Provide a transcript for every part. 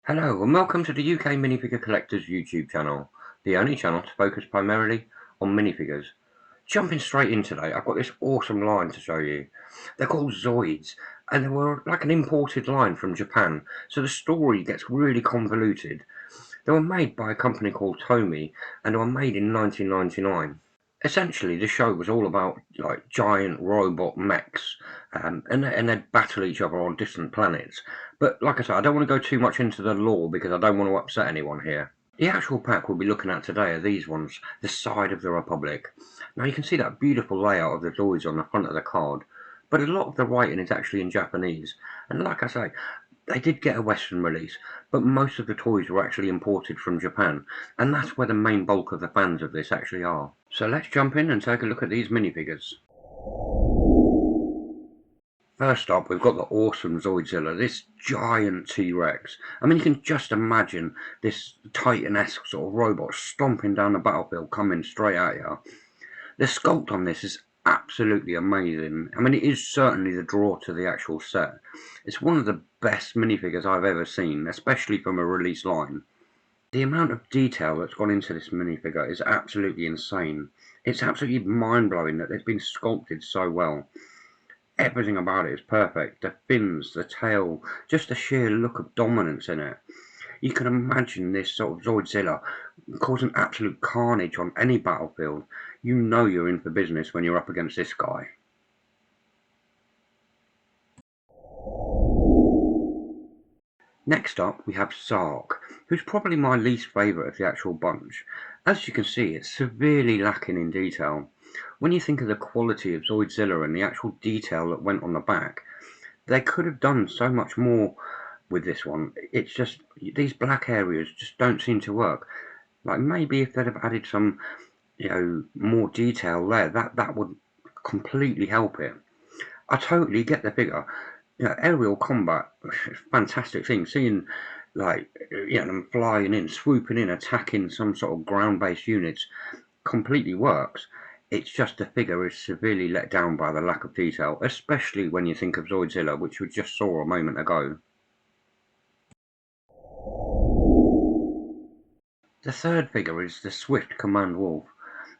Hello and welcome to the UK Minifigure Collectors YouTube channel, the only channel to focus primarily on minifigures. Jumping straight in today, I've got this awesome line to show you. They're called Zoids, and they were like an imported line from Japan, so the story gets really convoluted. They were made by a company called Tomy, and they were made in 1999. Essentially, the show was all about like giant robot mechs, and they'd battle each other on distant planets. But like I said, I don't want to go too much into the lore because I don't want to upset anyone here. The actual pack we'll be looking at today are these ones, the Side of the Republic. Now you can see that beautiful layout of the Zoids on the front of the card, but a lot of the writing is actually in Japanese. And like I say, they did get a Western release, but most of the toys were actually imported from Japan, and that's where the main bulk of the fans of this actually are. So let's jump in and take a look at these minifigures. First up, we've got the awesome Zoidzilla, this giant T-Rex. I mean, you can just imagine this Titan-esque sort of robot stomping down the battlefield, coming straight at you. The sculpt on this is absolutely amazing. I mean, it is certainly the draw to the actual set. It's one of the best minifigures I've ever seen, especially from a release line. The amount of detail that's gone into this minifigure is absolutely insane. It's absolutely mind-blowing that it's been sculpted so well. Everything about it is perfect. The fins, the tail, just the sheer look of dominance in it. You can imagine this sort of Zoidzilla causing absolute carnage on any battlefield. You know you're in for business when you're up against this guy. Next up, we have Sark, who's probably my least favourite of the actual bunch. As you can see, it's severely lacking in detail. When you think of the quality of Zoidzilla and the actual detail that went on the back, they could have done so much more with this one. It's just, these black areas just don't seem to work. Like maybe if they'd have added some, more detail there, that would completely help it. I totally get the figure. Aerial combat, fantastic thing. Seeing like them flying in, swooping in, attacking some sort of ground-based units completely works. It's just the figure is severely let down by the lack of detail, especially when you think of Zoidzilla, which we just saw a moment ago. The third figure is the Swift Command Wolf.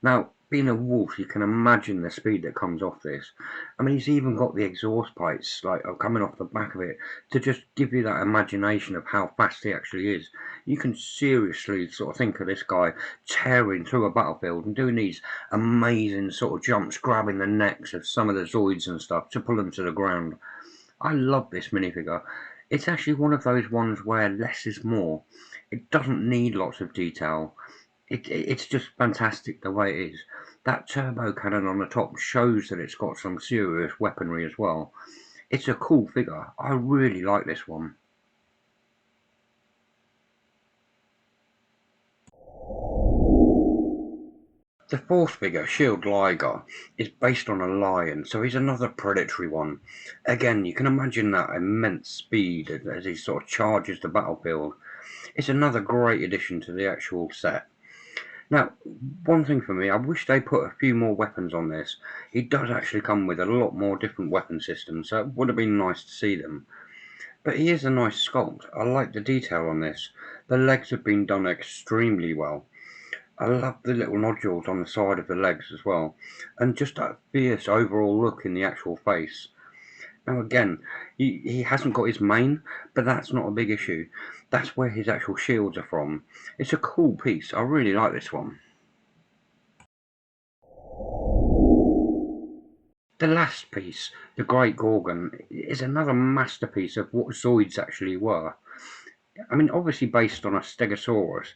Now, being a wolf, you can imagine the speed that comes off this. I mean, he's even got the exhaust pipes like coming off the back of it to just give you that imagination of how fast he actually is. You can seriously sort of think of this guy tearing through a battlefield and doing these amazing sort of jumps, grabbing the necks of some of the Zoids and stuff to pull them to the ground. I love this minifigure. It's actually one of those ones where less is more. It doesn't need lots of detail. It's just fantastic the way it is. That turbo cannon on the top shows that it's got some serious weaponry as well. It's a cool figure. I really like this one. The fourth figure, Shield Liger, is based on a lion, so he's another predatory one. Again, you can imagine that immense speed as he sort of charges the battlefield. It's another great addition to the actual set. Now, one thing for me, I wish they put a few more weapons on this. He does actually come with a lot more different weapon systems, so it would have been nice to see them. But he is a nice sculpt. I like the detail on this. The legs have been done extremely well. I love the little nodules on the side of the legs as well, and just that fierce overall look in the actual face. Now again, he hasn't got his mane, but that's not a big issue. That's where his actual shields are from. It's a cool piece. I really like this one. The last piece, the Great Gorgon, is another masterpiece of what Zoids actually were. I mean, obviously based on a Stegosaurus,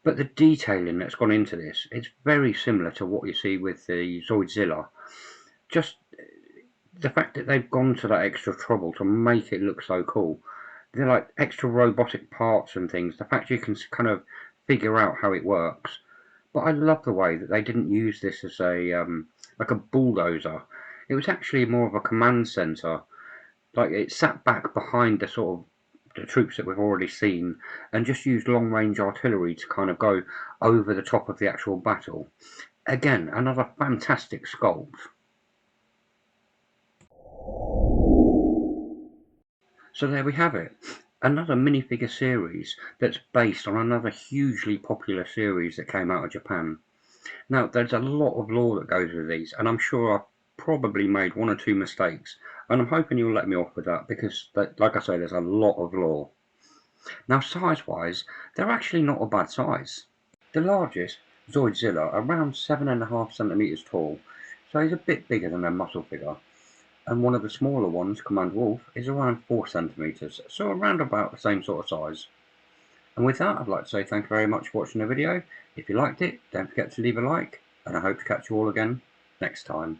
but the detailing that's gone into this, it's very similar to what you see with the Zoidzilla. Just the fact that they've gone to that extra trouble to make it look so cool. They're like extra robotic parts and things. The fact you can kind of figure out how it works. But I love the way that they didn't use this as a like a bulldozer. It was actually more of a command center. Like it sat back behind the sort of the troops that we've already seen and just used long range artillery to kind of go over the top of the actual battle. Again, another fantastic sculpt. So there we have it. another minifigure series that's based on another hugely popular series that came out of Japan. Now, there's a lot of lore that goes with these, and I'm sure I've probably made one or two mistakes, and I'm hoping you'll let me off with that because, like I say, there's a lot of lore. Now, size-wise, they're actually not a bad size. The largest, Zoidzilla, around 7.5 centimeters tall, so he's a bit bigger than a muscle figure. And one of the smaller ones, Command Wolf, is around 4 centimeters, so around about the same sort of size. And with that, I'd like to say thank you very much for watching the video. If you liked it, don't forget to leave a like, and I hope to catch you all again next time.